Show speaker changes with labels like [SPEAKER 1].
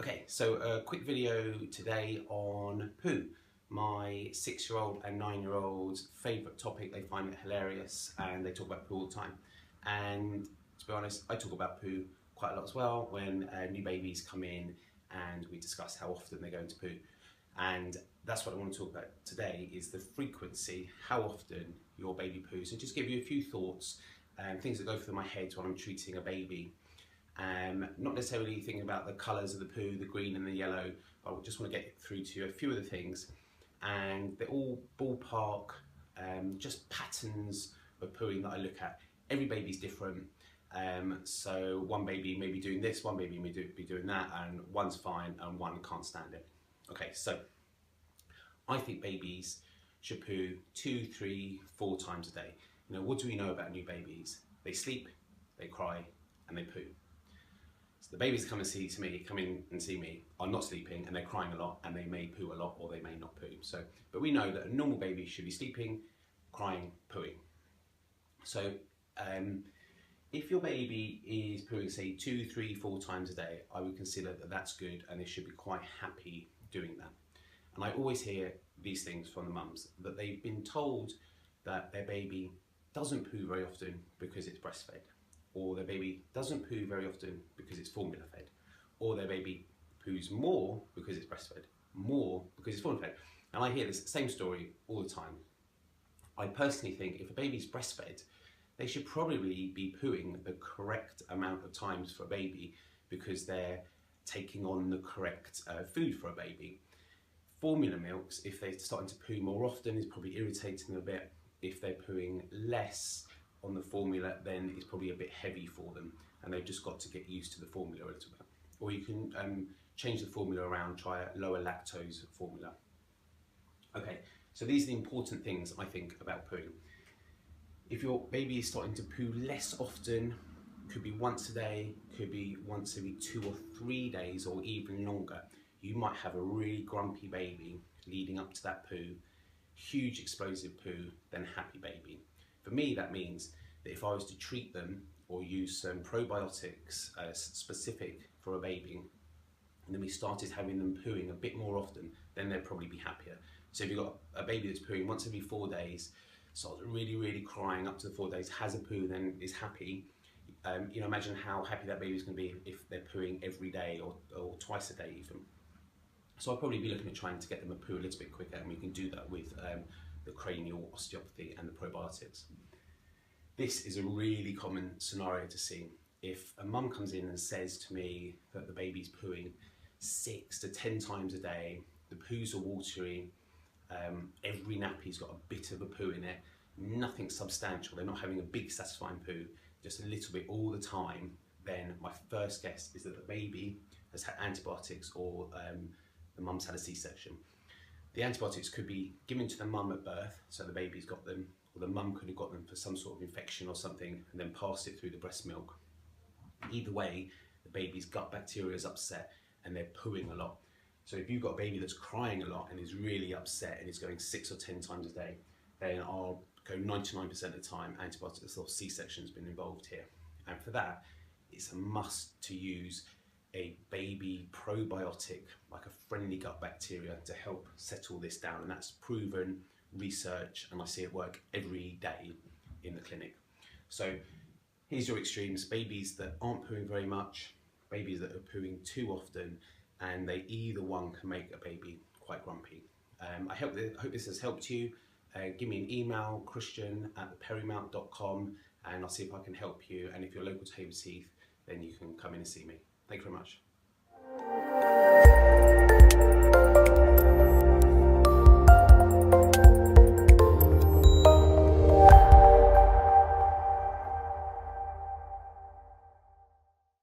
[SPEAKER 1] Okay, so a quick video today on poo. My 6-year-old and 9-year-old's favourite topic. They find it hilarious and they talk about poo all the time. And to be honest, I talk about poo quite a lot as well when new babies come in and we discuss how often they're going to poo. And that's what I want to talk about today, is the frequency, how often your baby poos, and just give you a few thoughts and things that go through my head when I'm treating a baby. Not necessarily thinking about the colours of the poo, the green and the yellow, but I just want to get through to a few of the things. And they're all ballpark, just patterns of pooing that I look at. Every baby's different, so one baby may be doing this, one baby may be doing that, and one's fine and one can't stand it. Okay, so I think babies should poo 2, 3, 4 times a day. You know, what do we know about new babies? They sleep, they cry, and they poo. So the babies that come in and see me are not sleeping and they're crying a lot, and they may poo a lot or they may not poo. So, but we know that a normal baby should be sleeping, crying, pooing. So if your baby is pooing, say 2, 3, 4 times a day, I would consider that that's good and they should be quite happy doing that. And I always hear these things from the mums, that they've been told that their baby doesn't poo very often because it's breastfed, or their baby doesn't poo very often because it's formula fed, or their baby poos more because it's breastfed, more because it's formula fed. And I hear this same story all the time. I personally think if a baby's breastfed, they should probably be pooing the correct amount of times for a baby, because they're taking on the correct food for a baby. Formula milks, if they're starting to poo more often, is probably irritating them a bit. If they're pooing less on the formula, then it's probably a bit heavy for them, and they've just got to get used to the formula a little bit. Or you can change the formula around, try a lower lactose formula. Okay, so these are the important things I think about pooing. If your baby is starting to poo less often, could be once a day, could be once every 2 or 3 days, or even longer, you might have a really grumpy baby leading up to that poo, huge explosive poo, then happy baby. For me, that means that if I was to treat them or use some probiotics specific for a baby, and then we started having them pooing a bit more often, then they'd probably be happier. So if you've got a baby that's pooing once every 4 days, starts really crying up to the 4 days, has a poo, then is happy, you know, imagine how happy that baby's going to be if they're pooing every day or twice a day even. So I'll probably be looking at trying to get them a poo a little bit quicker, and we can do that with the cranial osteopathy and the probiotics. This is a really common scenario to see. If a mum comes in and says to me that the baby's pooing 6 to 10 times a day, the poos are watery, every nappy's got a bit of a poo in it, nothing substantial, they're not having a big satisfying poo, just a little bit all the time, then my first guess is that the baby has had antibiotics, or the mum's had a C-section. The antibiotics could be given to the mum at birth, so the baby's got them, or the mum could have got them for some sort of infection or something and then passed it through the breast milk. Either way, the baby's gut bacteria is upset and they're pooing a lot. So if you've got a baby that's crying a lot and is really upset and is going 6 or 10 times a day, then I'll go 99% of the time antibiotics or C-section's been involved here. And for that, it's a must to use a baby probiotic, like a friendly gut bacteria, to help settle this down. And that's proven research, and I see it work every day in the clinic. So here's your extremes: babies that aren't pooing very much, babies that are pooing too often, and either one can make a baby quite grumpy. I hope this has helped you. Give me an email, christian@theperrymount.com, and I'll see if I can help you. And if you're local to Haverseath, then you can come in and see me. Thank you very much.